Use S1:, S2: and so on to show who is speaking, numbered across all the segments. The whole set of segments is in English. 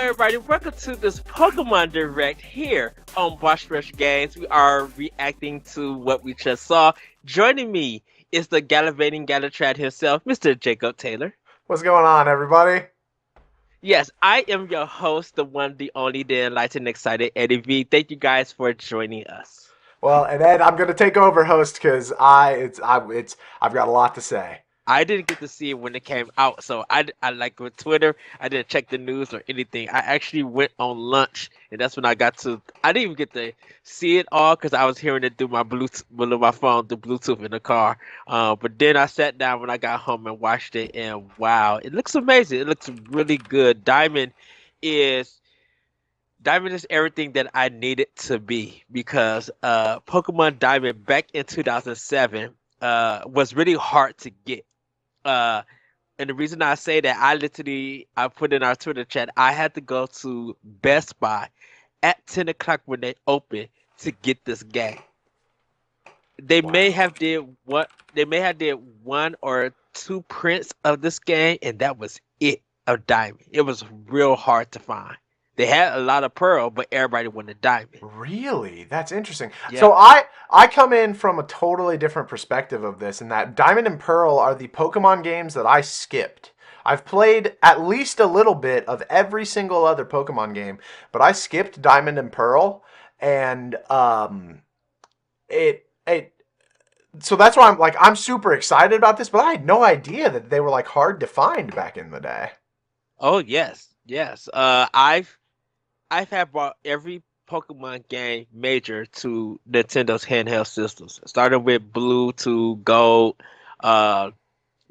S1: everybody, welcome to this Pokemon Direct here on Bosch Rush Games. We are reacting to what we just saw. Joining me is the gallivanting Galutrad himself, Mr. Jacob Taylor.
S2: What's going on, everybody?
S1: Yes, I am your host, the one, the only, the enlightened, excited Eddie V. Thank you guys for joining us.
S2: Well, and Ed, I'm going to take over host because I've got a lot to say.
S1: I didn't get to see it when it came out, so I like with Twitter, I didn't check the news or anything. I actually went on lunch, and that's when I didn't even get to see it all because I was hearing it through my Bluetooth, with my phone, through Bluetooth in the car. But then I sat down when I got home and watched it, and wow, it looks amazing. It looks really good. Is Diamond is everything that I needed to be because Pokemon Diamond back in 2007 was really hard to get. Uh, and the reason I say that, I put in our Twitter chat, I had to go to Best Buy at 10 o'clock when they opened to get this game. They may
S2: Wow.
S1: have did one or two prints of this game, and that was it of Diamond. It was real hard to find. They had a lot of Pearl, but everybody wanted Diamond.
S2: Really? That's interesting.
S1: Yeah.
S2: So I come in from a totally different perspective of this, in that Diamond and Pearl are the Pokemon games that I skipped. I've played at least a little bit of every single other Pokemon game, but I skipped Diamond and Pearl, and it so that's why I'm super excited about this, but I had no idea that they were like hard to find back in the day.
S1: Oh yes, yes. I've had brought every Pokemon game major to Nintendo's handheld systems, starting with Blue to Gold, uh,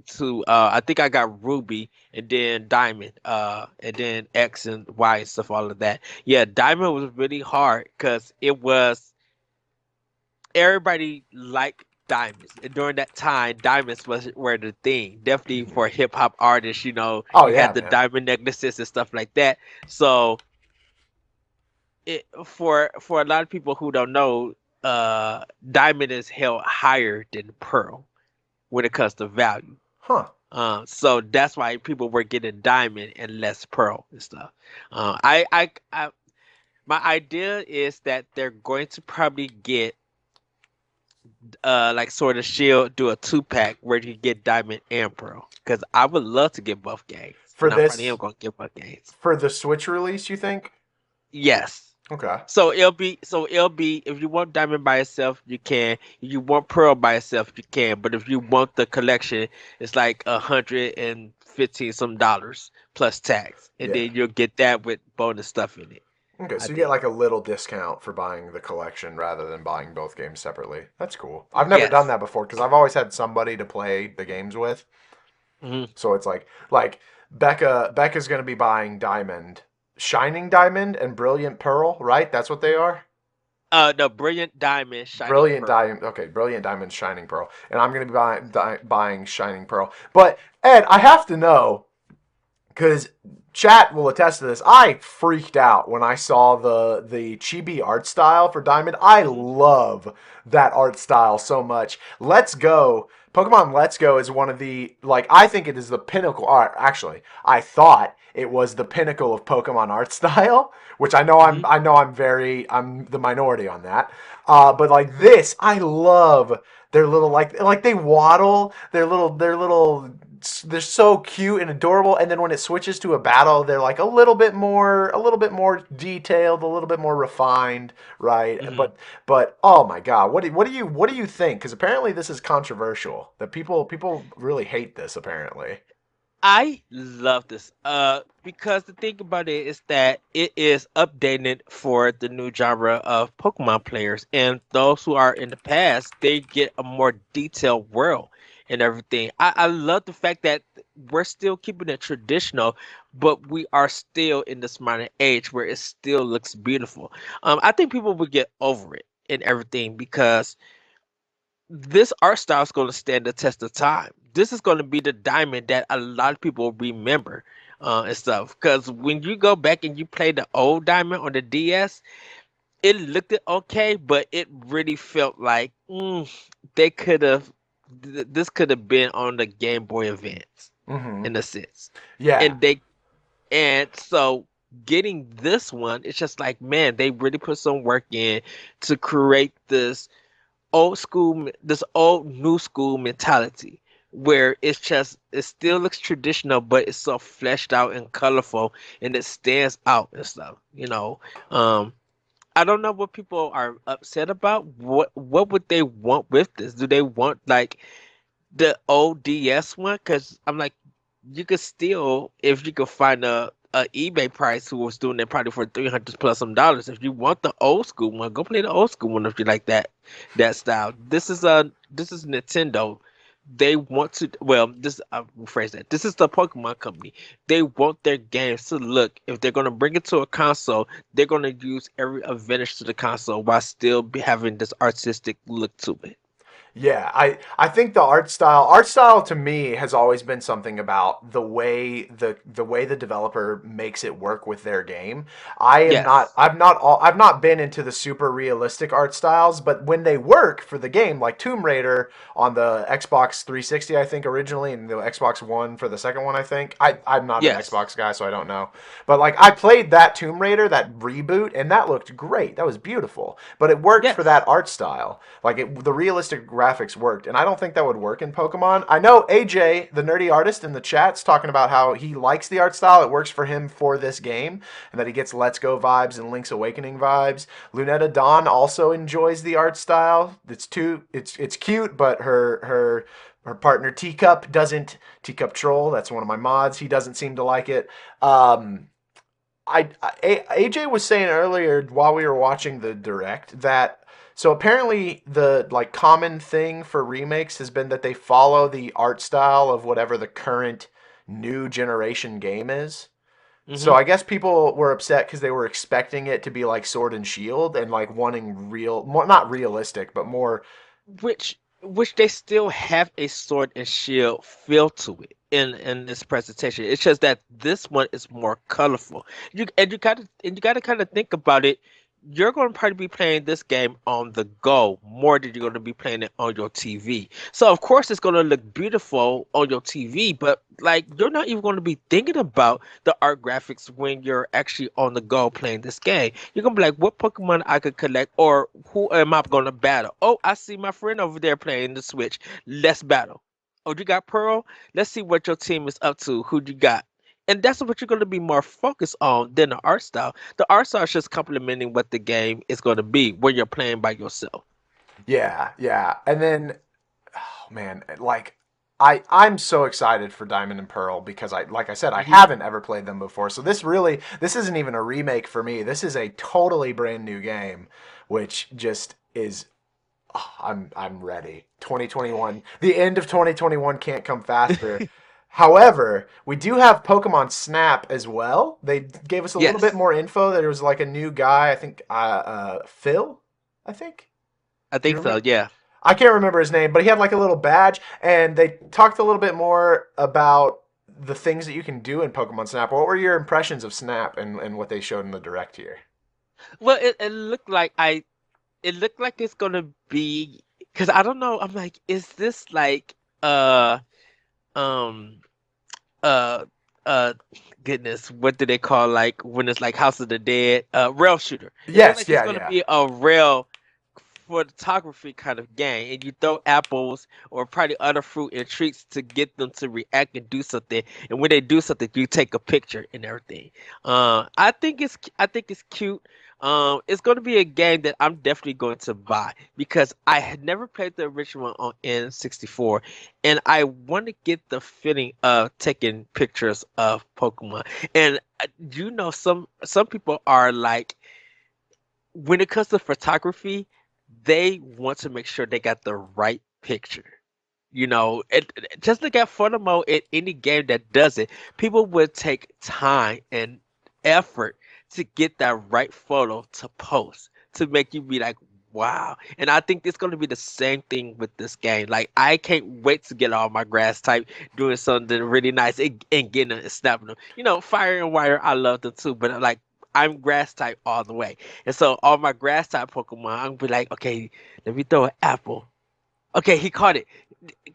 S1: to I think I got Ruby and then Diamond, and then X and Y and stuff, all of that. Yeah, Diamond was really hard because it was everybody liked diamonds, and during that time, diamonds were the thing. Definitely
S2: Mhm.
S1: for hip hop artists,
S2: Oh
S1: you had
S2: yeah,
S1: the
S2: man.
S1: diamond necklaces and stuff like that. So for a lot of people who don't know, diamond is held higher than pearl when it comes to value.
S2: Huh.
S1: So that's why people were getting diamond and less pearl and stuff. I my idea is that they're going to probably get like sort of shield do a 2-pack where you get diamond and pearl because I would love to get both games
S2: For
S1: and I probably am
S2: this,
S1: going to get both games.
S2: for the Switch release, you think?
S1: Yes.
S2: Okay.
S1: So it'll be if you want diamond by itself, you can. If you want pearl by itself, you can. But if you want the collection, it's like $115 some dollars plus tax, and
S2: Yeah.
S1: then you'll get that with bonus stuff in it.
S2: Okay,
S1: I
S2: so you get
S1: think.
S2: like a little discount for buying the collection rather than buying both games separately. That's cool. I've never done
S1: Yes.
S2: that before because I've always had somebody to play the games with.
S1: Hmm.
S2: So it's like Becca's going to be buying Diamond, Shining Diamond and Brilliant Pearl, right? That's what they are.
S1: No, brilliant diamond, shining
S2: Brilliant
S1: pearl.
S2: Diamond. Okay, Brilliant Diamond, Shining Pearl, and I'm going to be buying Shining Pearl. But Ed, I have to know, because chat will attest to this. I freaked out when I saw the chibi art style for Diamond. I
S1: Hmm.
S2: love that art style so much. Let's Go, Pokemon Let's Go is one of the, like, I think it is the pinnacle art. Actually, I thought it was the pinnacle of Pokemon art style, which
S1: Hmm.
S2: I'm the minority on that. But like this, I love their little, like they waddle, they're so cute and adorable, and then when it switches to a battle, they're like a little bit more detailed, a little bit more refined, right?
S1: Hmm.
S2: But oh my god, what do you think? Because apparently this is controversial, that people really hate this apparently.
S1: I love this. Because the thing about it is that it is updated for the new genre of Pokemon players, and those who are in the past, they get a more detailed world and everything. I love the fact that we're still keeping it traditional, but we are still in this modern age where it still looks beautiful. I think people will get over it and everything because this art style is going to stand the test of time. This is going to be the diamond that a lot of people remember and stuff. Because when you go back and you play the old diamond on the DS, it looked okay, but it really felt like they could have. This could have been on the Game Boy Advance
S2: Mm-hmm.
S1: in a sense,
S2: Yeah.
S1: and they and so getting this one, it's just like, man, they really put some work in to create this old new school mentality where it still looks traditional, but it's so fleshed out and colorful, and it stands out and stuff. Um, I don't know what people are upset about. What would they want with this? Do they want like the ODS one? Because I'm like, you could still, if you could find a eBay price who was doing it probably for 300 plus some dollars. If you want the old school one, go play the old school one if you like that style. This is Nintendo. They want to, well, this I'll rephrase that. This is the Pokemon company. They want their games to look, if they're gonna bring it to a console, they're gonna use every advantage to the console while still having this artistic look to it.
S2: Yeah, I think the art style to me has always been something about the way the developer makes it work with their game. I am not
S1: Yes.
S2: I've not been into the super realistic art styles, but when they work for the game, like Tomb Raider on the Xbox 360, I think originally, and the Xbox One for the second one, I think. I'm not an
S1: Yes.
S2: Xbox guy, so I don't know. But like I played that Tomb Raider, that reboot, and that looked great. That was beautiful. But it worked for
S1: Yes.
S2: that art style. Like the realistic graphics worked, and I don't think that would work in Pokemon. I know AJ, the nerdy artist in the chat's talking about how he likes the art style. It works for him for this game, and that he gets Let's Go vibes and Link's Awakening vibes. Lunetta Dawn also enjoys the art style. It's cute, but her partner Teacup doesn't. Teacup Troll, that's one of my mods. He doesn't seem to like it. AJ was saying earlier while we were watching the direct that so apparently the like common thing for remakes has been that they follow the art style of whatever the current new generation game is. So
S1: Hmm.
S2: I guess people were upset because they were expecting it to be like Sword and Shield and like wanting real, more, not realistic, but more.
S1: Which they still have a sword and shield feel to it in this presentation. It's just that this one is more colorful. You gotta kind of think about it. You're going to probably be playing this game on the go more than you're going to be playing it on your TV. So of course it's going to look beautiful on your TV, but like you're not even going to be thinking about the art graphics when you're actually on the go playing this game. You're gonna be like, what Pokemon I could collect, or who am I gonna battle? Oh, I see my friend over there playing the Switch. Let's battle. Oh, you got Pearl? Let's see what your team is up to. Who you got? And that's what you're going to be more focused on than the art style. The art style is just complementing what the game is going to be when you're playing by yourself.
S2: Yeah, yeah. And then oh man, like I'm so excited for Diamond and Pearl because I like I said I
S1: Hmm.
S2: haven't ever played them before. So this isn't even a remake for me. This is a totally brand new game, which just is oh, I'm ready. 2021. The end of 2021 can't come faster. However, we do have Pokemon Snap as well. They gave us a little bit
S1: Yes,
S2: more info. There was like a new guy, I think Phil, I think.
S1: I
S2: Do you
S1: think so.
S2: remember?
S1: Yeah.
S2: I can't remember his name, but he had like a little badge, and they talked a little bit more about the things that you can do in Pokemon Snap. What were your impressions of Snap and what they showed in the direct here?
S1: Well, it looked like it's going to be, because I don't know. I'm like, is this like um uh uh goodness, what do they call like when it's like House of the Dead, rail shooter? It looked
S2: Yes,
S1: like it's
S2: yeah,
S1: gonna
S2: yeah.
S1: be a rail photography kind of game, and you throw apples or probably other fruit and treats to get them to react and do something, and when they do something you take a picture and everything. I think it's cute. It's going to be a game that I'm definitely going to buy because I had never played the original one on N64, and I want to get the feeling of taking pictures of Pokemon. And some people are like, when it comes to photography, they want to make sure they got the right picture. Just look at photo mode in any game that does it. People would take time and effort to get that right photo to post to make you be like, wow. And I think it's going to be the same thing with this game. Like, I can't wait to get all my grass type doing something really nice and getting them and snapping them. Fire and wire, I love them too, but like, I'm grass type all the way. And so all my grass type Pokemon, I'm gonna be like, okay, let me throw an apple. Okay, he caught it.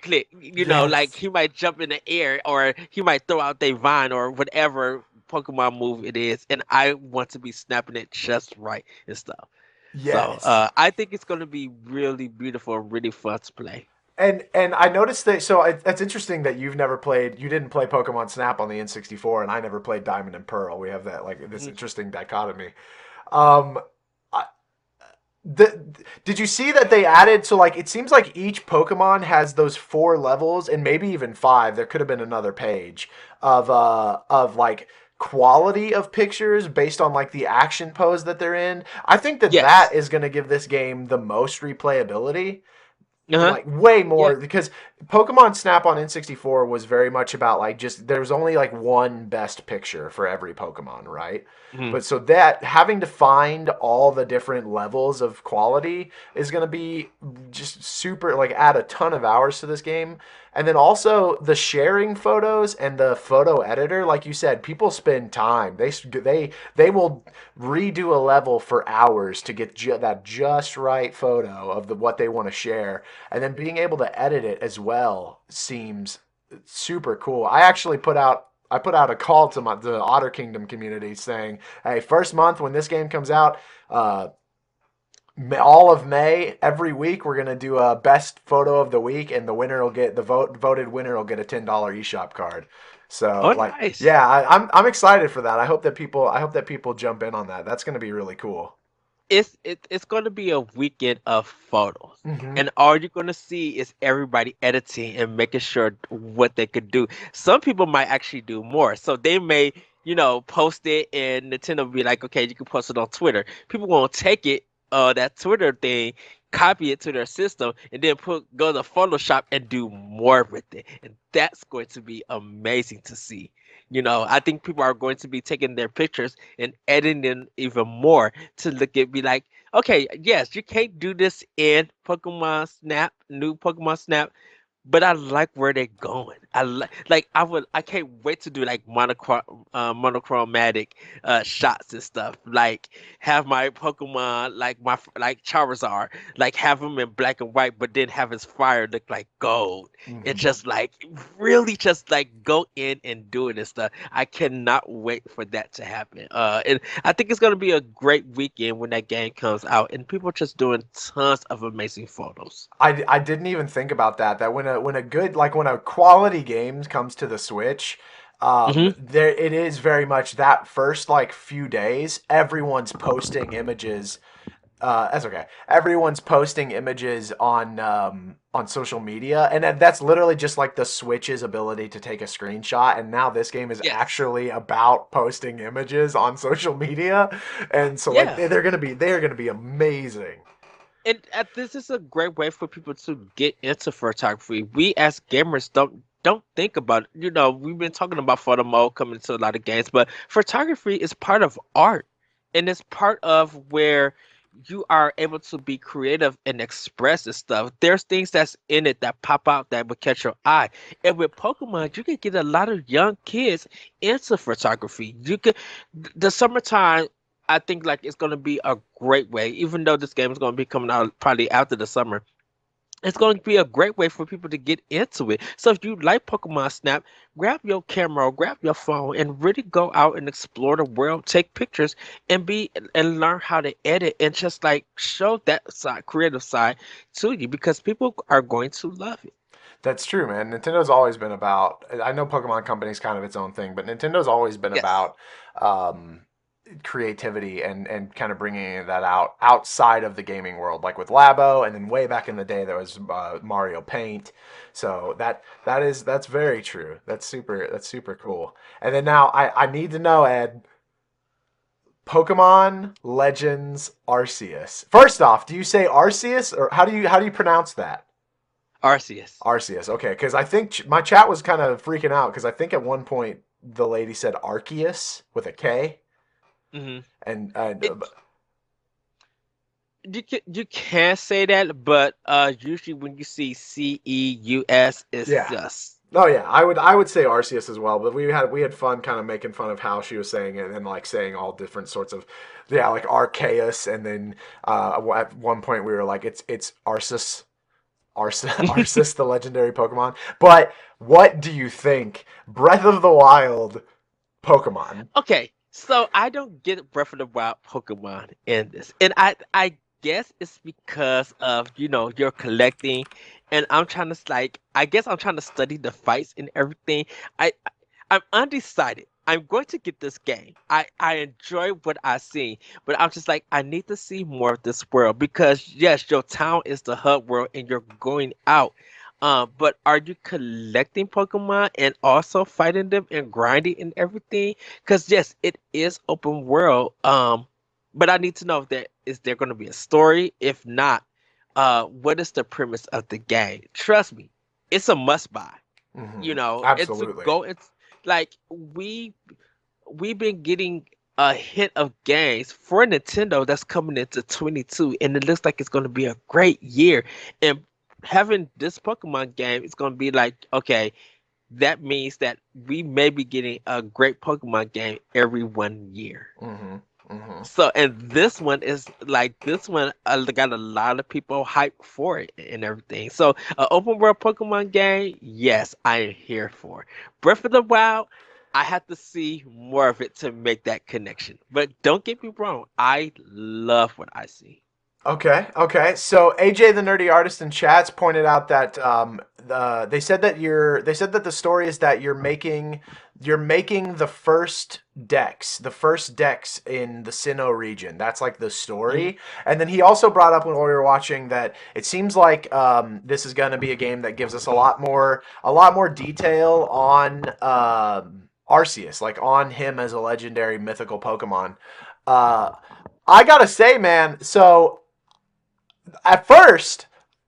S1: Click. Like
S2: Yes.
S1: he might jump in the air or he might throw out their vine or whatever Pokemon move it is, and I want to be snapping it just right and stuff. So
S2: Yes.
S1: I think it's going to be really beautiful and really fun to play.
S2: And I noticed that. So it's interesting that you didn't play Pokemon Snap on the N64, and I never played Diamond and Pearl. We have that like this
S1: Mhm.
S2: interesting dichotomy. Um, I, the did you see that they added? So like it seems like each Pokemon has those four levels, and maybe even five. There could have been another page of like quality of pictures based on like the action pose that they're in. I think that
S1: Yes.
S2: that is going to give this game the most replayability,
S1: Uh-huh.
S2: like way
S1: Yeah.
S2: more, because Pokemon Snap on N64 was very much about like just there was only like one best picture for every Pokemon, right?
S1: Mhm.
S2: But so that having to find all the different levels of quality is going to be just super, like add a ton of hours to this game. And then also the sharing photos and the photo editor, like you said, people spend time. They will redo a level for hours to get that just right photo of the what they want to share, and then being able to edit it as well seems super cool. I put out a call to the Otter Kingdom community saying, "Hey, first month when this game comes out, uh, all of May, every week we're gonna do a best photo of the week, and the winner will get the voted winner will get a $10 eShop card." So
S1: Oh,
S2: like,
S1: nice.
S2: yeah, I'm excited for that. I hope that people jump in on that. That's gonna be really cool.
S1: It's going to be a weekend of photos,
S2: Mm-hmm.
S1: and all you're going to see is everybody editing and making sure what they could do. Some people might actually do more, so they may, post it, and Nintendo will be like, okay, you can post it on Twitter. People won't take it, that Twitter thing, copy it to their system, and then go to Photoshop and do more with it, and that's going to be amazing to see. I think people are going to be taking their pictures and editing them even more to look at be like, okay, yes, you can't do this in Pokemon Snap, new Pokemon Snap, but I like where they're going. I can't wait to do like monochromatic shots and stuff. Like have my Pokemon like Charizard, like have him in black and white, but then have his fire look like gold. And
S2: Mm-hmm.
S1: just like really just like go in and do it and stuff. I cannot wait for that to happen. And I think it's gonna be a great weekend when that game comes out and people just doing tons of amazing photos.
S2: I didn't even think about that. That when a good, like when a quality game comes to the Switch,
S1: Hmm.
S2: there it is very much that first like few days, everyone's posting images. That's okay. Everyone's posting images on social media, and that's literally just like the Switch's ability to take a screenshot. And now this game is
S1: Yes.
S2: actually about posting images on social media, and so like
S1: Yeah.
S2: they are gonna be amazing.
S1: And this is a great way for people to get into photography. We as gamers don't think about it. We've been talking about photo mode coming to a lot of games, but photography is part of art, and it's part of where you are able to be creative and express this stuff. There's things that's in it that pop out that will catch your eye. And with Pokemon, you can get a lot of young kids into photography. The summertime, I think like it's gonna be a great way, even though this game is gonna be coming out probably after the summer. It's going to be a great way for people to get into it. So if you like Pokemon Snap, grab your camera or grab your phone and really go out and explore the world, take pictures, and learn how to edit and just like show that side, creative side to you because people are going to love it.
S2: That's true, man. Nintendo's always been about. I know Pokemon Company's kind of its own thing, but Nintendo's always been
S1: Yes.
S2: about um, creativity and kind of bringing that out outside of the gaming world, like with Labo, and then way back in the day there was Mario Paint. So that's very true. That's super cool. And then now I need to know, Ed, Pokemon Legends Arceus. First off, do you say Arceus, or how do you pronounce that?
S1: Arceus.
S2: Arceus. Okay, because I think my chat was kind of freaking out because I think at one point the lady said Arceus with a K,
S1: Hmm.
S2: and
S1: You can say that, but usually when you see Ceus, it's
S2: yeah.
S1: just
S2: Oh yeah, I would say Arceus as well, but we had fun kind of making fun of how she was saying it and like saying all different sorts of, yeah, like Arceus, and then at one point we were like it's Arceus. Arceus, the legendary Pokemon. But what do you think? Breath of the Wild Pokemon.
S1: Okay, so I don't get Breath of the Wild Pokemon in this, and I guess it's because of you're collecting, and I'm trying to I guess I'm trying to study the fights and everything. I I'm undecided. I'm going to get this game. I enjoy what I see, but I'm just like I need to see more of this world because yes, your town is the hub world, and you're going out. But are you collecting Pokemon and also fighting them and grinding and everything? Because yes, it is open world. But I need to know if there going to be a story. If not, what is the premise of the game? Trust me, it's a must buy. It's a
S2: Absolutely.
S1: go. It's like we've been getting a hit of games for Nintendo that's coming into 22, and it looks like it's going to be a great year. And having this Pokemon game is going to be like, okay, that means that we may be getting a great Pokemon game every 1 year.
S2: Mm-hmm. Mm-hmm.
S1: So, and this one is like this one got a lot of people hyped for it and everything. So, an open world Pokemon game, yes, I am here for. Breath of the Wild, I have to see more of it to make that connection. But don't get me wrong, I love what I see.
S2: Okay, okay. So AJ, the nerdy artist in chats, pointed out that they said that the story is that you're making the first decks in the Sinnoh region. That's like the
S1: Hmm.
S2: story. And then he also brought up when we were watching that it seems like this is going to be a game that gives us a lot more detail on Arceus, like on him as a legendary mythical Pokemon. Uh, I gotta say, man. So at first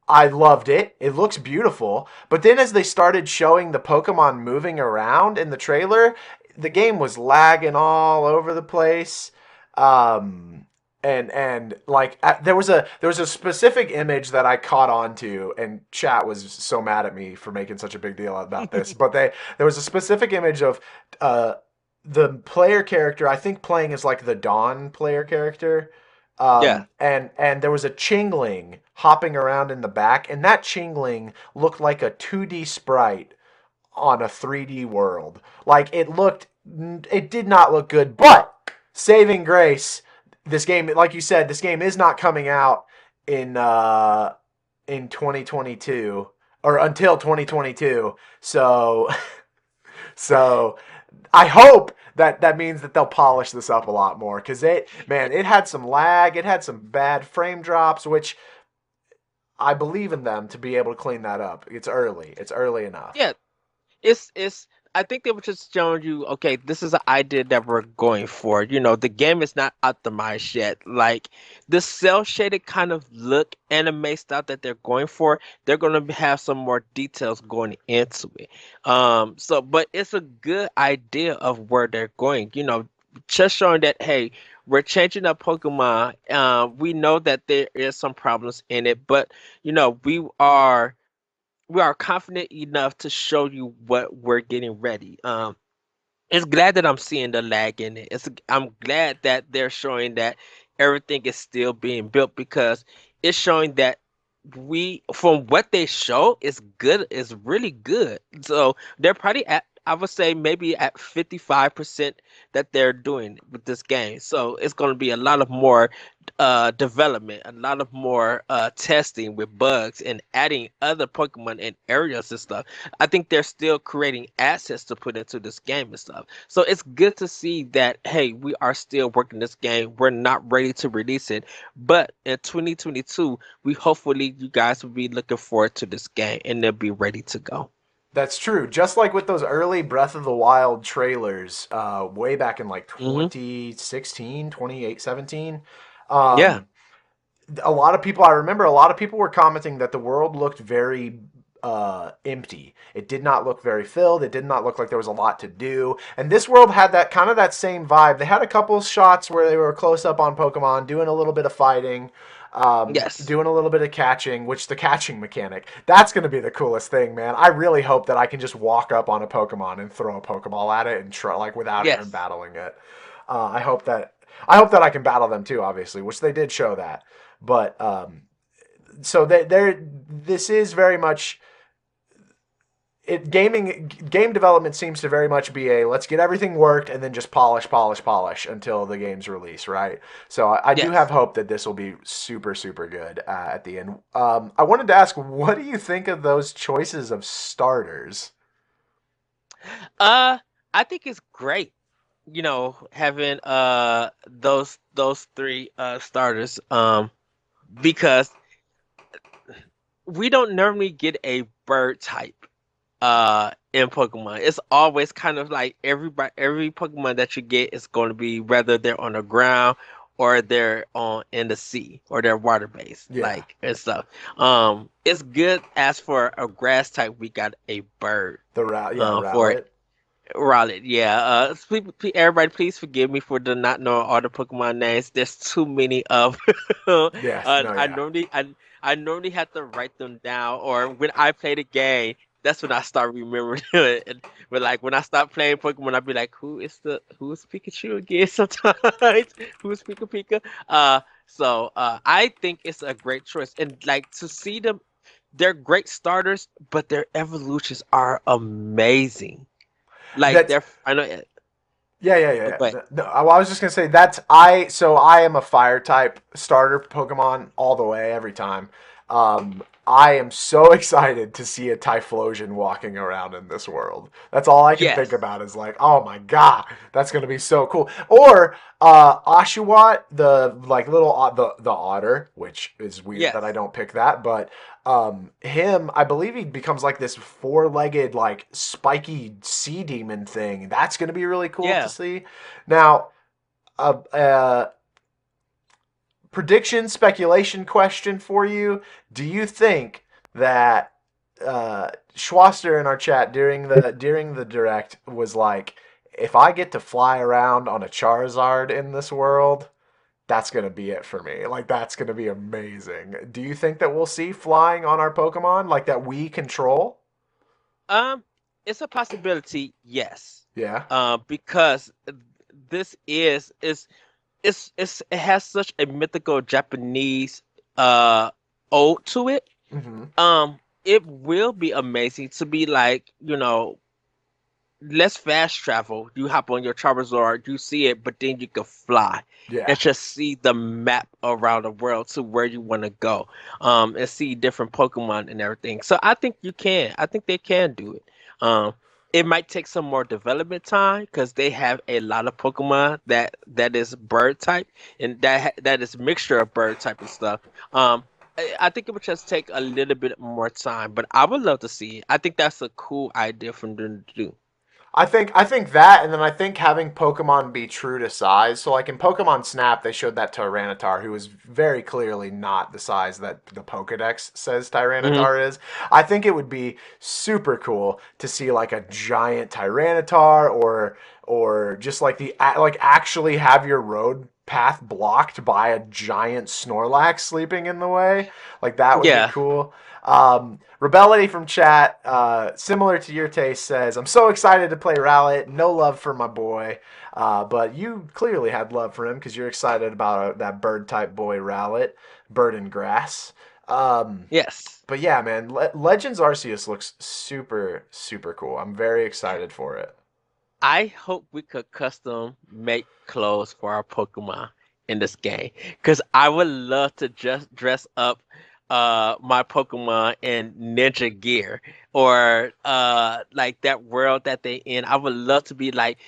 S2: I loved it. It looks beautiful. But then as they started showing the Pokemon moving around in the trailer, the game was lagging all over the place. Um and like there was a specific image that I caught on to, and chat was so mad at me for making such a big deal about this. But there was a specific image of uh the player character, I think playing as like the Dawn player character,
S1: Yeah.
S2: and there was a Chingling hopping around in the back, and that Chingling looked like a 2D sprite on a 3D world. Like it did not look good, but saving grace, this game, like you said, this game is not coming out in uh in 2022 or until 2022. So so I hope that that means that they'll polish this up a lot more because it had some lag, it had some bad frame drops, which I believe in them to be able to clean that up. It's early enough.
S1: Yeah, it's I think they were just showing you, okay, this is an idea that we're going for. The game is not optimized yet. Like the cell shaded kind of look anime style that they're going for, they're gonna have some more details going into it. So but it's a good idea of where they're going. Just showing that hey, we're changing up Pokemon. We know that there is some problems in it, but we are confident enough to show you what we're getting ready. It's glad that I'm seeing the lag in it. I'm glad that they're showing that everything is still being built because it's showing that from what they show, is good, is really good. So they're probably at, I would say maybe at 55% that they're doing with this game. So it's going to be a lot of more development, a lot of more testing with bugs and adding other Pokemon and areas and stuff. I think they're still creating assets to put into this game and stuff. So it's good to see that, hey, we are still working this game. We're not ready to release it. But in 2022, we hopefully you guys will be looking forward to this game and they'll be ready to go.
S2: That's true. Just like with those early Breath of the Wild trailers, way back in like
S1: Hmm.
S2: 2016, 2017.
S1: Yeah.
S2: Um, a lot of people, I remember a lot of people were commenting that the world looked very empty. It did not look very filled. It did not look like there was a lot to do. And this world had that kind of that same vibe. They had a couple shots where they were close up on Pokemon, doing a little bit of fighting,
S1: Yes.
S2: doing a little bit of catching, which the catching mechanic, that's going to be the coolest thing, man. I really hope that I can just walk up on a Pokemon and throw a Pokeball at it and try, like without even
S1: Yes.
S2: battling it. I hope that I hope that I can battle them too, obviously, which they did show that. But so this is very much game development seems to very much be a let's get everything worked and then just polish until the game's release, right? So I do have
S1: Yes.
S2: hope that this will be super super good at the end. I wanted to ask, what do you think of those choices of starters?
S1: Uh, I think it's great, having those three starters because we don't normally get a bird type in Pokemon. It's always kind of like every Pokemon that you get is going to be whether they're on the ground or they're on in the sea or they're water based
S2: Yeah,
S1: like and stuff. It's good as for a grass type we got a bird
S2: yeah,
S1: for it.
S2: Rowlet.
S1: Raleigh, yeah. Everybody, please forgive me for the not knowing all the Pokemon names. There's too many of.
S2: Yeah, no,
S1: I
S2: yeah.
S1: normally, I normally have to write them down, or when I play the game, that's when I start remembering it. But like when I start playing Pokemon, I'll be like, who's Pikachu again? Sometimes who's Pika Pika? I think it's a great choice, and like to see them, they're great starters, but their evolutions are amazing. Like
S2: That's
S1: they're I know
S2: Yeah, yeah, yeah,
S1: but
S2: yeah. No, I was just gonna say that's I. So I am a fire type starter Pokemon all the way every time. I am so excited to see a Typhlosion walking around in this world. That's all I can think
S1: yes.
S2: about is like, oh my god, that's gonna be so cool. Or Oshawott, the like little the otter, which is weird that I
S1: Yes.
S2: don't pick that, but him, I believe he becomes like this four-legged like spiky sea demon thing. That's going to be really cool to
S1: Yeah.
S2: see. Now, uh, uh prediction speculation question for you. Do you think that Schwaster in our chat during the direct was like, if I get to fly around on a Charizard in this world, that's going to be it for me. Like, that's going to be amazing. Do you think that we'll see flying on our Pokemon like that we control?
S1: Um it's a possibility, yes.
S2: Yeah.
S1: Because this it has such a mythical Japanese uh ode to it.
S2: Mm-hmm.
S1: It will be amazing to be like, let's fast travel. You hop on your Charizard, you see it, but then you can fly
S2: Yeah.
S1: and just see the map around the world to where you want to go. And see different Pokemon and everything. So I think you can. I think they can do it. Um, it might take some more development time because they have a lot of Pokemon that is bird type and that is mixture of bird type and stuff. I think it would just take a little bit more time, but I would love to see it. I think that's a cool idea for them to do.
S2: I think that, and then I think having Pokemon be true to size. So like in Pokemon Snap, they showed that Tyranitar, who is very clearly not the size that the Pokedex says
S1: Hmm.
S2: Tyranitar is. I think it would be super cool to see like a giant Tyranitar, or just like like actually have your road path blocked by a giant Snorlax sleeping in the way. Like that would be
S1: Yeah.
S2: cool. Rebellity from chat, similar to your taste, says, I'm so excited to play Rowlet. No love for my boy. But you clearly had love for him because you're excited about that bird type boy Rowlet, bird and grass. Um,
S1: Yes.
S2: but yeah, man, Legends Arceus looks super, super cool. I'm very excited for it.
S1: I hope we could custom make clothes for our Pokemon in this game. Cause I would love to just dress up my Pokemon in ninja gear or like that world that they in. I would love to be like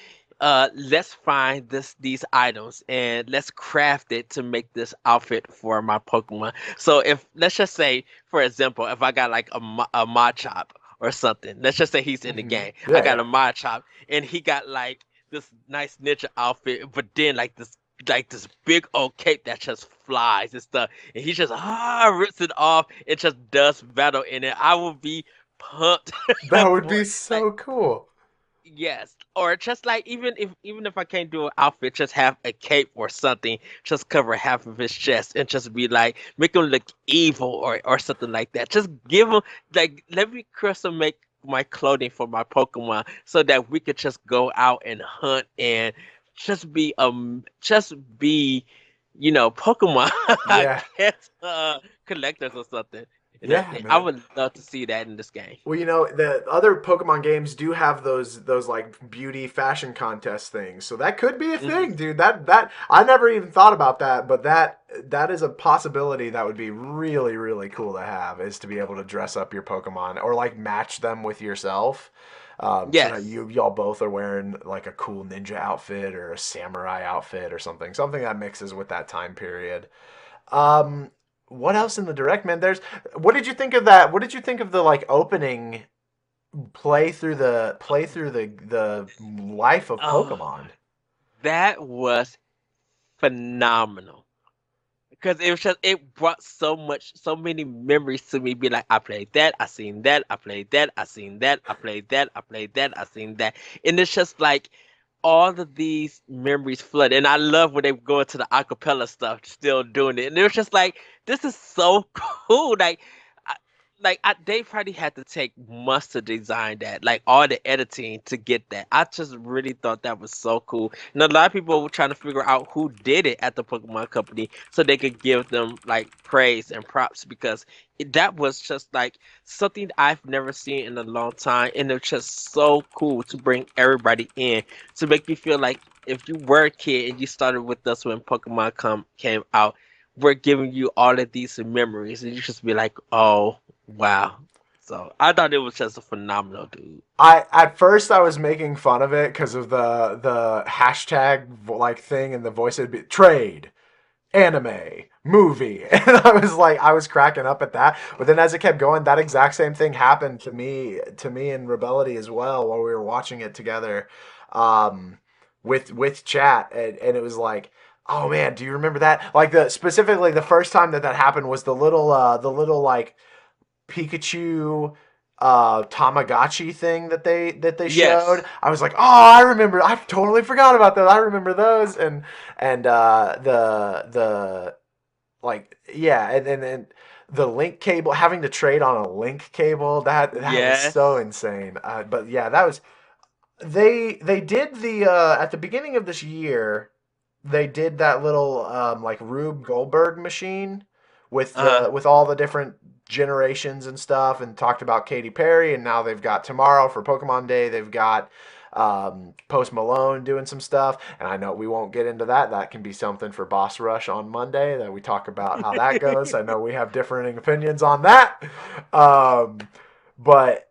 S1: let's find these items and let's craft it to make this outfit for my Pokemon. So if let's just say, for example, if I got like a Machop or something, let's just say he's in the
S2: Hmm.
S1: game. I
S2: Yeah,
S1: got
S2: yeah.
S1: a Machop and he got like this nice ninja outfit, but then like this big old cape that just flies and stuff, and he just rips it off and just does battle in it. I will be pumped
S2: That would
S1: for
S2: be
S1: it. Like
S2: so cool.
S1: yes, or just like even if I can't do an outfit, just have a cape or something, just cover half of his chest and just be like make him look evil or something like that. Just give him like let me custom make my clothing for my Pokemon so that we could just go out and hunt and just be Pokemon I
S2: Yeah.
S1: guess collectors or something. and
S2: Yeah,
S1: everything. I
S2: man.
S1: would love to see that in this game.
S2: Well, the other Pokemon games do have those like beauty fashion contest things. So that could be a
S1: Hmm.
S2: thing, dude. That I never even thought about that, but that is a possibility that would be really really cool to have, is to be able to dress up your Pokemon or like match them with yourself. So that
S1: Yes.
S2: y'all both are wearing like a cool ninja outfit or a samurai outfit or something that mixes with that time period. Um, what else in the direct, man? What did you think of that? What did you think of the like opening play through the life of
S1: Oh,
S2: Pokemon?
S1: that was phenomenal. Because it was just it brought so many memories to me. Be like, I played that, I seen that, I played that, I seen that, I played that, I played that, I seen that, and it's just like all of these memories flood. And I love when they go into the acapella stuff, still doing it, and it was just like this is so cool. I, they probably had to take months to design that, like all the editing to get that. I just really thought that was so cool. And a lot of people were trying to figure out who did it at the Pokemon Company so they could give them like praise and props because that was just like something I've never seen in a long time. And it's just so cool to bring everybody in to make you feel like if you were a kid and you started with us when came out, we're giving you all of these memories, and you just be like, oh wow. So I thought it was just a phenomenal dude.
S2: I at first I was making fun of it because of the hashtag like thing and the voice would be trade anime movie and I was cracking up at that, but then as it kept going, that exact same thing happened to me in Rebellity as well while we were watching it together, um with chat, and it was like, oh man, do you remember that, like the specifically the first time that happened was the little like Pikachu Tamagotchi thing that they showed.
S1: Yes.
S2: I was like, oh, I remember. I totally forgot about that. I remember those, and the like, yeah, and the link cable, having to trade on a link cable, that was so
S1: Yes.
S2: insane. But yeah, that was they did the at the beginning of this year. They did that little like Rube Goldberg machine
S1: Uh-huh.
S2: with all the different generations and stuff, and talked about Katy Perry, and now they've got tomorrow for Pokemon Day. They've got Post Malone doing some stuff, and I know we won't get into that. That can be something for Boss Rush on Monday that we talk about how that goes. I know we have differing opinions on that, um, but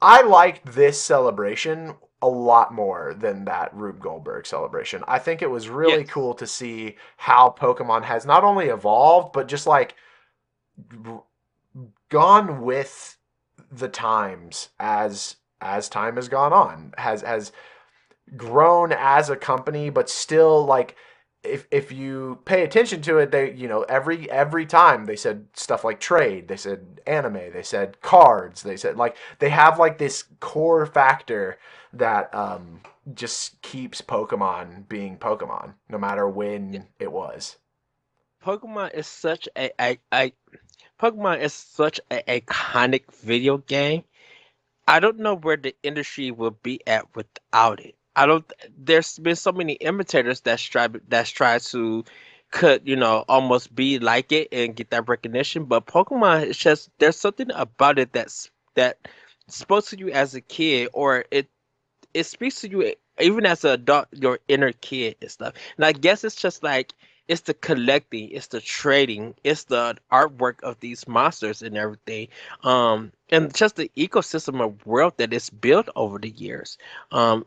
S2: I liked this celebration a lot more than that Rube Goldberg celebration. I think it was really
S1: Yes.
S2: cool to see how Pokemon has not only evolved, but just like gone with the times as time has gone on, has grown as a company, but still like if you pay attention to it, they every time they said stuff like trade, they said anime, they said cards, they said like they have like this core factor that just keeps Pokemon being Pokemon no matter
S1: Yeah.
S2: when it was.
S1: Pokemon is such a Pokemon is such a iconic video game. I don't know where the industry will be at without it. I don't. There's been so many imitators that's tried to could almost be like it and get that recognition, but Pokemon is just there's something about it that spoke to you as a kid, or it speaks to you even as an adult, your inner kid and stuff. And I guess it's just like it's the collecting, it's the trading, it's the artwork of these monsters and everything. And just the ecosystem of world that it's built over the years.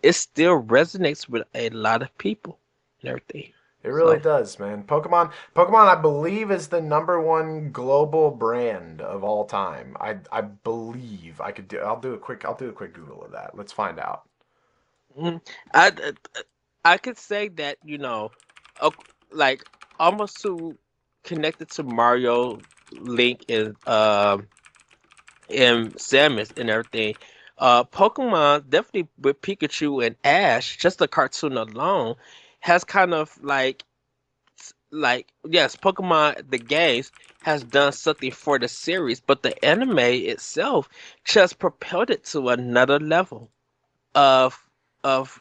S1: It still resonates with a lot of people and everything.
S2: It really
S1: So
S2: does, man. Pokemon, I believe, is the number one global brand of all time. I believe I could do. I'll do a quick Google of that. Let's find out.
S1: mm, I I could say that uh, like almost to connected to Mario, Link, and Samus and everything. Pokemon definitely with Pikachu and Ash, just the cartoon alone, has kind of like yes, Pokemon the games has done something for the series, but the anime itself just propelled it to another level of of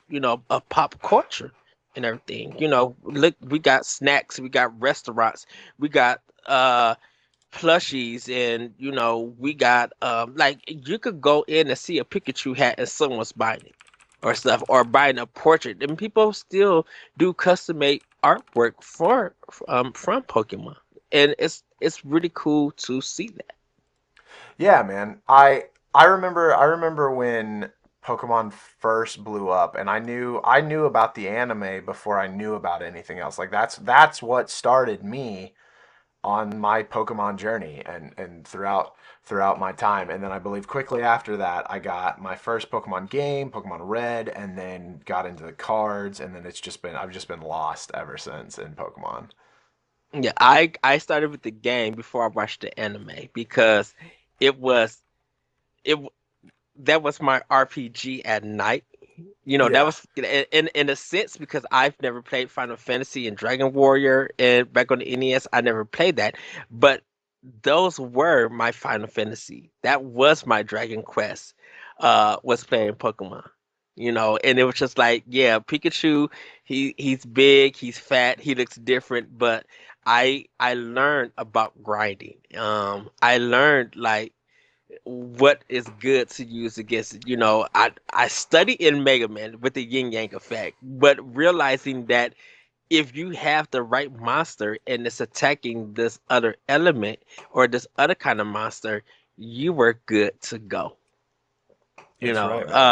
S1: pop culture and everything. Look, we got snacks, we got restaurants, we got plushies, and we got like you could go in and see a Pikachu hat and someone's buying it or stuff, or buying a portrait, and people still do custom made artwork for from Pokemon, and it's really cool to see that.
S2: Yeah, man. I remember when Pokemon first blew up, and I knew about the anime before I knew about anything else. Like that's what started me on my Pokemon journey, and throughout my time. And then I believe quickly after that, I got my first Pokemon game, Pokemon Red, and then got into the cards, and then I've just been lost ever since in Pokemon.
S1: Yeah, I started with the game before I watched the anime because it was it that was my RPG at night. That
S2: Yeah,
S1: was in a sense because I've never played Final Fantasy and Dragon Warrior, and back on the NES I never played that, but those were my Final Fantasy. That was my Dragon Quest. Was playing Pokemon. And it was just like, yeah, Pikachu, he's big, he's fat, he looks different, but I learned about grinding. I learned like what is good to use against I study in Mega Man with the yin yang effect, but realizing that if you have the right monster and it's attacking this other element or this other kind of monster, you were good to go.
S2: it's right, man.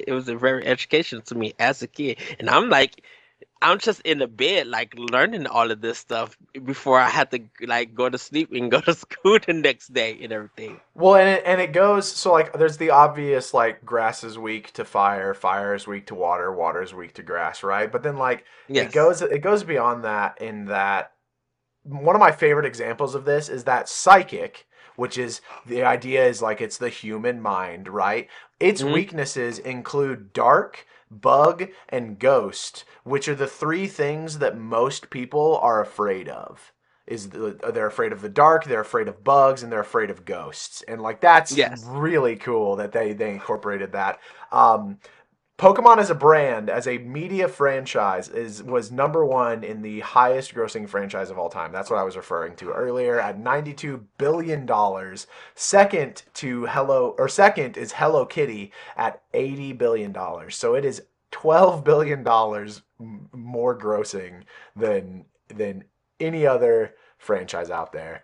S1: It was a very educational to me as a kid, and I'm just in the bed, like learning all of this stuff before I had to like go to sleep and go to school the next day and everything.
S2: Well, and it goes so like there's the obvious like grass is weak to fire, fire is weak to water, water is weak to grass, right? But then like
S1: Yes.
S2: it goes beyond that in that one of my favorite examples of this is that psychic, which is the idea is like it's the human mind, right? Its
S1: Hmm.
S2: weaknesses include dark, bug, and ghost, which are the three things that most people are afraid of. They're afraid of the dark, they're afraid of bugs, and they're afraid of ghosts, and like that's
S1: Yes.
S2: really cool that they incorporated that. Um, Pokemon as a brand, as a media franchise, is was number one in the highest grossing franchise of all time. That's what I was referring to earlier at $92 billion. Second is Hello Kitty at $80 billion. So it is $12 billion more grossing than any other franchise out there,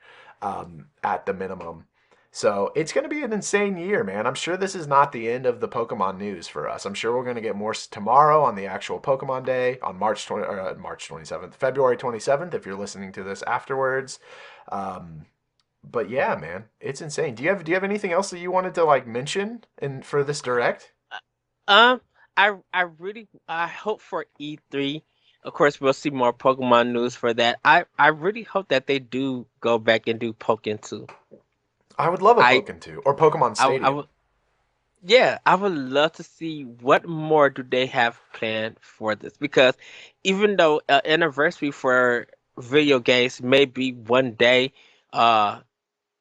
S2: at the minimum. So it's going to be an insane year, man. I'm sure this is not the end of the Pokemon news for us. I'm sure we're going to get more tomorrow on the actual Pokemon Day on March 27th, February 27th, if you're listening to this afterwards. Um, but yeah, man, it's insane. Do you have anything else that you wanted to like mention in for this direct?
S1: Um, I really I hope for E3. Of course, we'll see more Pokemon news for that. I really hope that they do go back and do Pokken 2.
S2: I would love a
S1: I
S2: Pokken 2 or Pokemon
S1: I
S2: Stadium.
S1: would, yeah, I would love to see what more do they have planned for this, because even though anniversary for video games may be one day, uh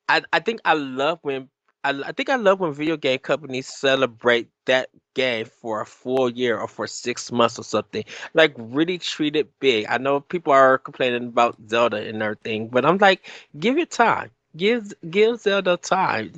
S1: I think I think I love when video game companies celebrate that game for a full year or for 6 months or something. Like really treat it big. I know people are complaining about Zelda and everything, but I'm like, give it time. Give Zelda time.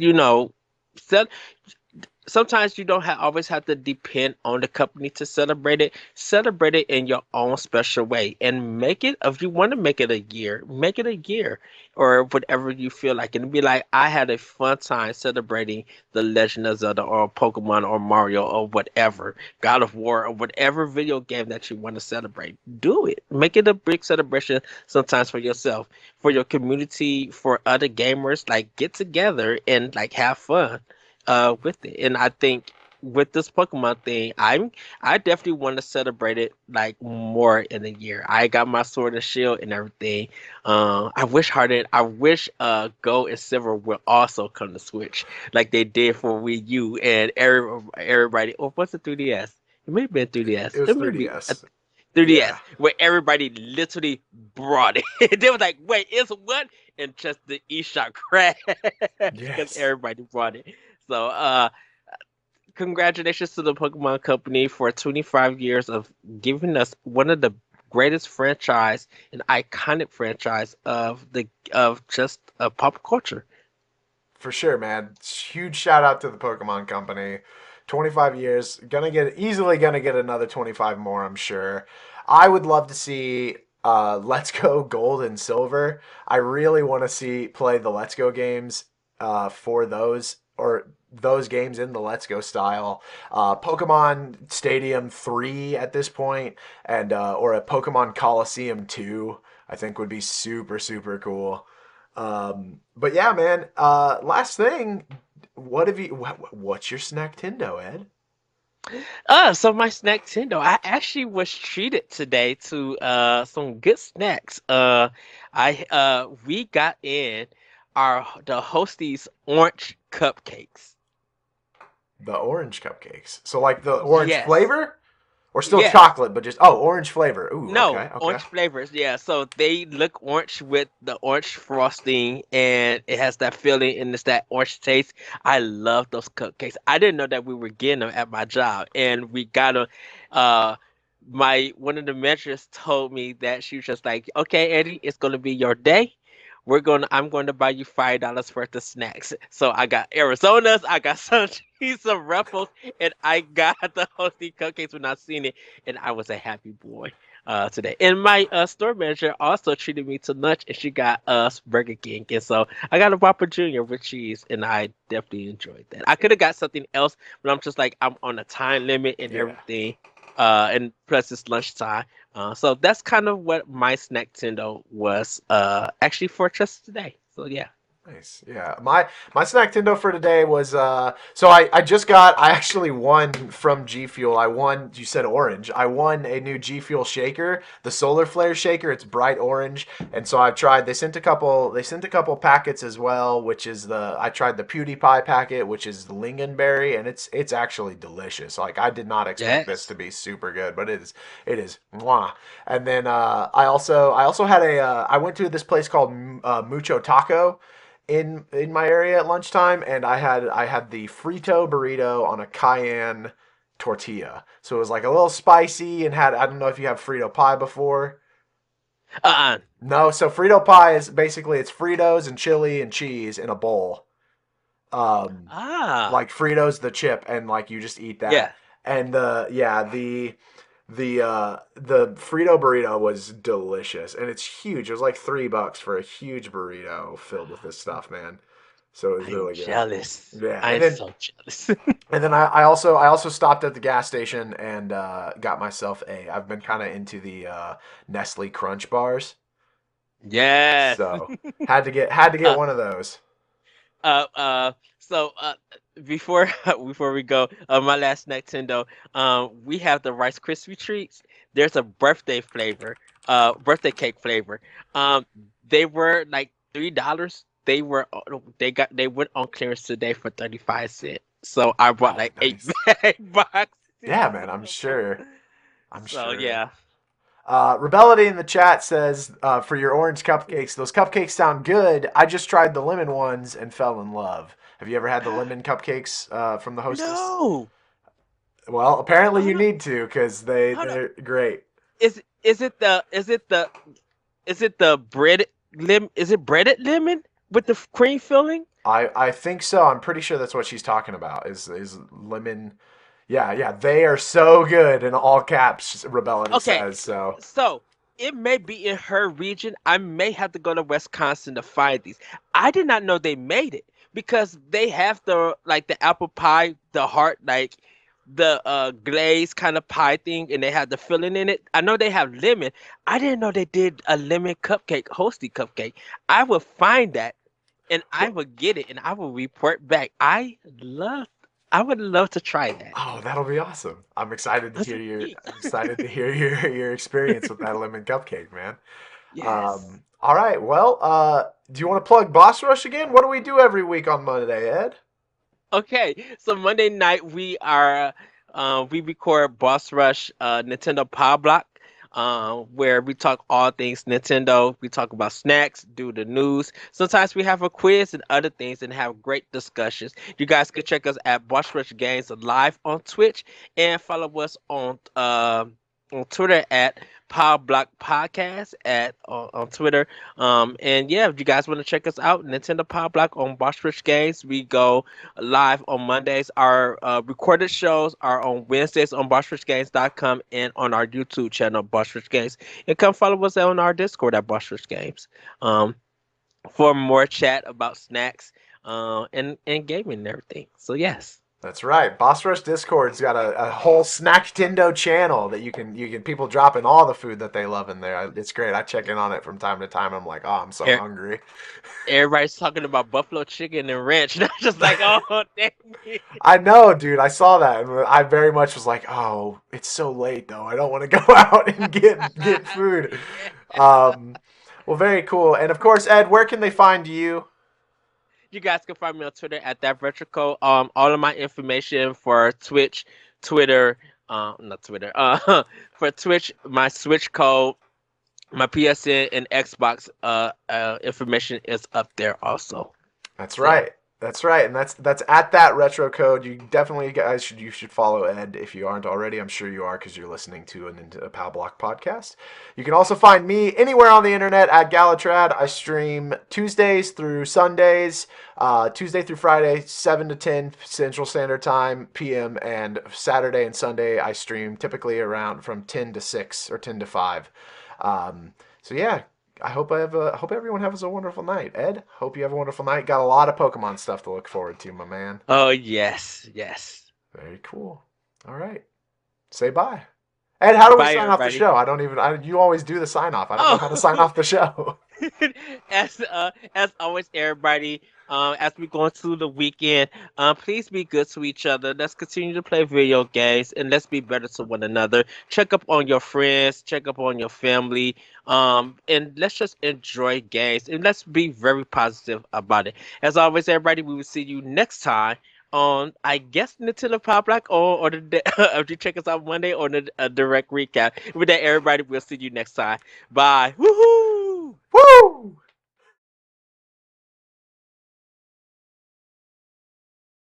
S1: Sometimes you don't always have to depend on the company to celebrate it. Celebrate it in your own special way and make it, if you want to make it a year, make it a year or whatever you feel like. And be like, I had a fun time celebrating The Legend of Zelda or Pokemon or Mario or whatever, God of War or whatever video game that you want to celebrate. Do it. Make it a big celebration sometimes for yourself, for your community, for other gamers. Like get together and like have fun with it. And I think with this Pokemon thing, I definitely want to celebrate it like more in a year. I got my sword and shield and everything. I wish Gold and Silver will also come to Switch like they did for Wii U and everybody. Or what's the 3DS? It may have been
S2: It
S1: 3DS.
S2: was
S1: It may be a
S2: 3DS. Yeah.
S1: 3DS where everybody literally brought it. They was like, "Wait, it's what?" And just the eShop crashed because
S2: Yes.
S1: everybody brought it. So, congratulations to the Pokemon Company for 25 years of giving us one of the greatest franchise, an iconic franchise of just pop culture.
S2: For sure, man. Huge shout out to the Pokemon Company. 25 years, easily gonna get another 25 more, I'm sure. I would love to see Let's Go Gold and Silver. I really want to see play the Let's Go games for those or those games in the Let's Go style. Pokemon Stadium 3 at this point, and or a Pokemon Coliseum 2, I think would be super super cool. But yeah, man. Last thing, what's your snack Tindo, Ed?
S1: So my snack Tendo, I actually was treated today to some good snacks. I we got in our the Hostie's orange cupcakes.
S2: The orange cupcakes. So like the orange
S1: Yes.
S2: flavor, or still
S1: Yes.
S2: chocolate, but just orange flavor. Ooh,
S1: No,
S2: okay, okay.
S1: orange flavors. Yeah, so they look orange with the orange frosting, and it has that feeling and it's that orange taste. I love those cupcakes. I didn't know that we were getting them at my job, and we got them. Uh, my one of the managers told me that she was just like, "Okay, Eddie, it's gonna be your day. I'm going to buy you $5 worth of snacks." So I got Arizona's, I got some cheese, some Ruffles, and I got the Hosty cupcakes when I seen it, and I was a happy boy today. And my store manager also treated me to lunch, and she got us Burger King, and so I got a Whopper Junior with cheese, and I definitely enjoyed that. I could have got something else, but I'm just like I'm on a time limit and
S2: Yeah.
S1: everything, and plus it's lunchtime. So that's kind of what my snack Tendo was actually for just today. So yeah.
S2: Nice. Yeah. My snack Tindo for today was so I actually won from G Fuel. I won, you said orange. I won a new G Fuel shaker, the Solar Flare shaker. It's bright orange. And so I've tried they sent a couple packets as well, which is I tried the PewDiePie packet, which is the lingonberry, and it's actually delicious. Like I did not expect this
S1: Yes.
S2: to be super good, but it is mwah. And then I also had I went to this place called Mucho Taco in my area at lunchtime, and I had the frito burrito on a cayenne tortilla. So it was like a little spicy and had I don't know if you have Frito pie before.
S1: Uh-uh.
S2: No, so Frito pie is basically it's Fritos and chili and cheese in a bowl. Um,
S1: Ah.
S2: like Fritos the chip, and like you just eat that.
S1: Yeah.
S2: And the Frito burrito was delicious, and it's huge. It was like $3 for a huge burrito filled with this stuff, man. So it was
S1: I am
S2: really good.
S1: jealous.
S2: Yeah,
S1: I
S2: and
S1: am
S2: then
S1: so jealous.
S2: and then I also stopped at the gas station and got myself I've been kind of into the Nestle Crunch bars,
S1: Yes.
S2: so had to get
S1: Uh
S2: one of those.
S1: uh uh so before before we go, my last Nintendo, we have the Rice Krispie treats. There's a birthday flavor, birthday cake flavor. They were like $3. They went on clearance today for 35 cents. So I bought
S2: Oh,
S1: like eight
S2: nice.
S1: boxes
S2: Yeah, man,
S1: of
S2: I'm
S1: them.
S2: sure. I'm
S1: So
S2: sure.
S1: yeah.
S2: Rebellity in the chat says, for your orange cupcakes, those cupcakes sound good. I just tried the lemon ones and fell in love. Have you ever had the lemon cupcakes from the Hostess?
S1: No.
S2: Well, apparently you
S1: Hold on.
S2: need to because they
S1: Hold on.
S2: they're great.
S1: Is it the breaded lim? Is it breaded lemon with the cream filling?
S2: I think so. I'm pretty sure that's what she's talking about. Is lemon? Yeah, yeah. They are so good in all caps. Rebellity
S1: Okay,
S2: says so.
S1: so it may be in her region. I may have to go to Wisconsin to find these. I did not know they made it because they have the like the apple pie, the heart, like the glaze kind of pie thing, and they have the filling in it. I know they have lemon. I didn't know they did a lemon cupcake, hosty cupcake. I will find that and I will get it and I will report back. I would love to try that.
S2: Oh, that'll be awesome. I'm excited to
S1: That's
S2: hear
S1: a
S2: your
S1: treat.
S2: I'm excited to hear your experience with that lemon cupcake, man.
S1: Yes.
S2: All right. Well, do you want to plug Boss Rush again? What do we do every week on Monday, Ed?
S1: Okay, so Monday night we record Boss Rush Nintendo Power Block, where we talk all things Nintendo. We talk about snacks, do the news. Sometimes we have a quiz and other things and have great discussions. You guys can check us at Boss Rush Games live on Twitch and follow us on on Twitter at Power Block Podcast on Twitter. And yeah, if you guys want to check us out, Nintendo Power Block on Bosch Games. We go live on Mondays. Our recorded shows are on Wednesdays on BoschRichGames.com and on our YouTube channel, Bosch Games. And come follow us on our Discord at Bosch Games. Um, for more chat about snacks and gaming and everything. So yes.
S2: That's right. Boss Rush Discord's got a whole Snacktindo channel that you can people dropping all the food that they love in there. It's great. I check in on it from time to time. I'm like, oh, I'm so
S1: E-
S2: hungry.
S1: Everybody's talking about buffalo chicken and ranch. And I'm just like, oh, dang it.
S2: I know, dude. I saw that, and I very much was like, "Oh, it's so late, though. I don't want to go out and get food."
S1: Yes.
S2: Um, well, very cool. And of course, Ed, where can they find you?
S1: You guys can find me on Twitter at that Retroco. All of my information for Twitch, Twitter, not Twitter, for Twitch, my Switch code, my PSN and Xbox information is up there also.
S2: That's
S1: So
S2: right. That's right, and that's at that retro code. You definitely guys should follow Ed if you aren't already. I'm sure you are because you're listening to a Pal Block podcast. You can also find me anywhere on the internet at Galutrad. I stream Tuesdays through Sundays, Tuesday through Friday, 7 to 10 Central Standard Time PM, and Saturday and Sunday I stream typically around from 10 to 6 or 10 to 5. So yeah, I hope everyone has a wonderful night. Ed, hope you have a wonderful night. Got a lot of Pokemon stuff to look forward to, my man.
S1: oh yes, yes.
S2: Very cool. All right. Say bye. Ed, how do we
S1: Bye
S2: sign off the
S1: everybody.
S2: show? I don't even you always do the sign off. I don't know how to sign
S1: Oh,
S2: off the show.
S1: as always, everybody. As we go into the weekend, please be good to each other. Let's continue to play video games and let's be better to one another. Check up on your friends, check up on your family, and let's just enjoy games and let's be very positive about it. As always, everybody, we will see you next time on, I guess, Nintendo Pop Black or the if you check us out Monday or the direct recap. With that, everybody, we'll see you next time. Bye. Woohoo!
S2: Woo!